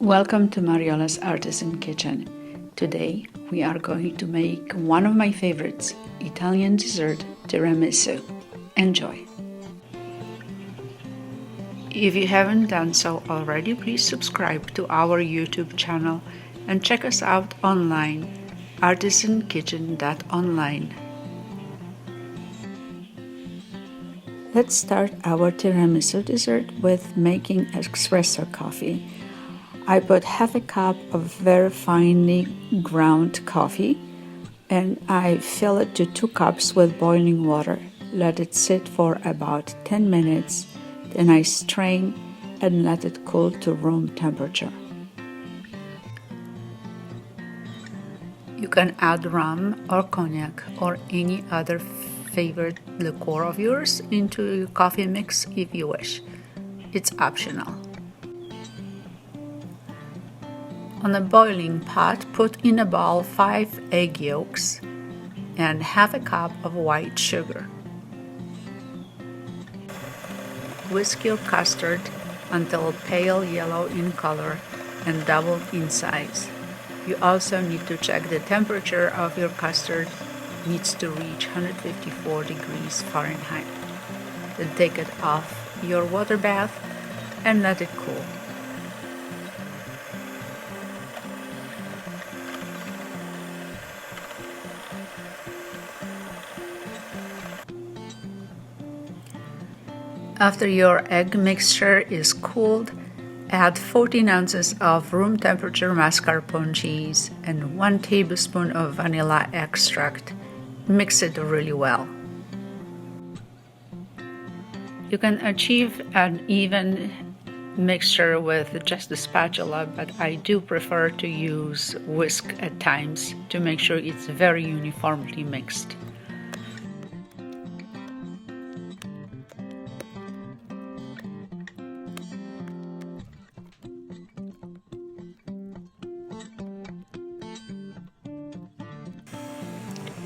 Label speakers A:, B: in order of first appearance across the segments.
A: Welcome to Mariola's Artisan Kitchen. Today we are going to make one of my favorites, Italian dessert, tiramisu. Enjoy! If you haven't done so already, please subscribe to our YouTube channel and check us out online, artisankitchen.online. Let's start our tiramisu dessert with making espresso coffee. I put half a cup of very finely ground coffee and I fill it to 2 cups with boiling water. Let it sit for about 10 minutes, then I strain and let it cool to room temperature. You can add rum or cognac or any other favorite liqueur of yours into your coffee mix if you wish. It's optional. On a boiling pot, put in a bowl 5 egg yolks and half a cup of white sugar. Whisk your custard until pale yellow in color and double in size. You also need to check the temperature of your custard. It needs to reach 154 degrees Fahrenheit. Then take it off your water bath and let it cool. After your egg mixture is cooled, add 14 ounces of room temperature mascarpone cheese and 1 tablespoon of vanilla extract. Mix it really well. You can achieve an even mixture with just a spatula, but I do prefer to use whisk at times to make sure it's very uniformly mixed.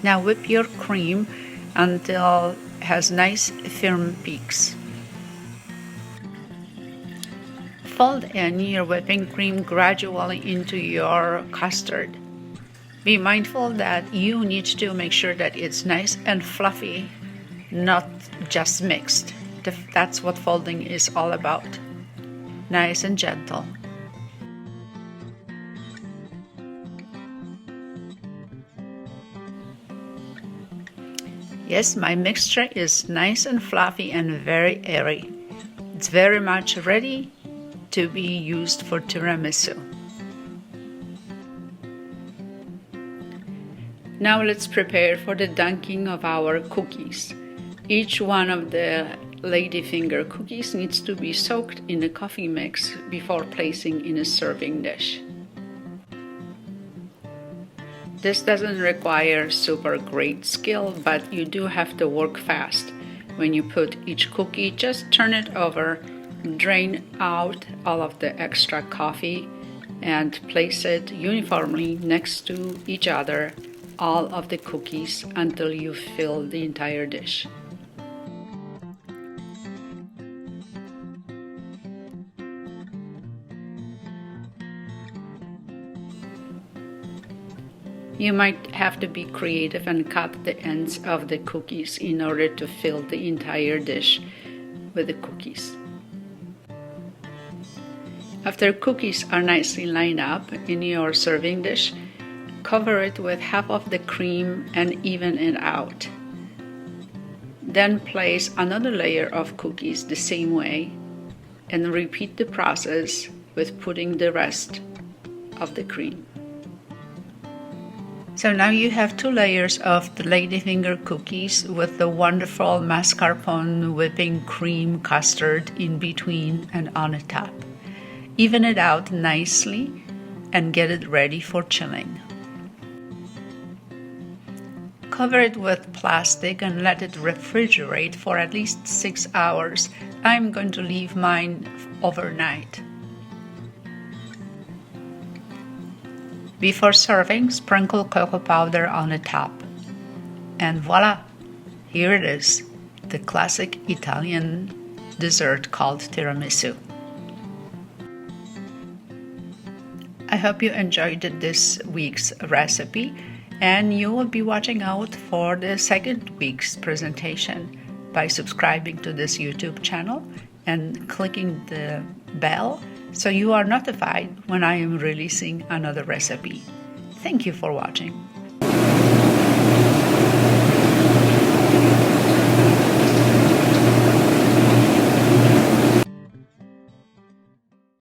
A: Now whip your cream until it has nice firm peaks. Fold in your whipping cream gradually into your custard. Be mindful that you need to make sure that it's nice and fluffy, not just mixed. That's what folding is all about. Nice and gentle. Yes, my mixture is nice and fluffy and very airy. It's very much ready to be used for tiramisu. Now let's prepare for the dunking of our cookies. Each one of the ladyfinger cookies needs to be soaked in a coffee mix before placing in a serving dish. This doesn't require super great skill, but you do have to work fast. When you put each cookie, just turn it over, drain out all of the extra coffee, and place it uniformly next to each other, all of the cookies, until you fill the entire dish. You might have to be creative and cut the ends of the cookies in order to fill the entire dish with the cookies. After cookies are nicely lined up in your serving dish, cover it with half of the cream and even it out. Then place another layer of cookies the same way and repeat the process with putting the rest of the cream. So now you have 2 layers of the ladyfinger cookies with the wonderful mascarpone whipping cream custard in between and on the top. Even it out nicely and get it ready for chilling. Cover it with plastic and let it refrigerate for at least 6 hours. I'm going to leave mine overnight. Before serving, sprinkle cocoa powder on the top. And voila! Here it is, the classic Italian dessert called tiramisu. I hope you enjoyed this week's recipe, and you will be watching out for the second week's presentation by subscribing to this YouTube channel and clicking the bell so you are notified when I am releasing another recipe. Thank you for watching.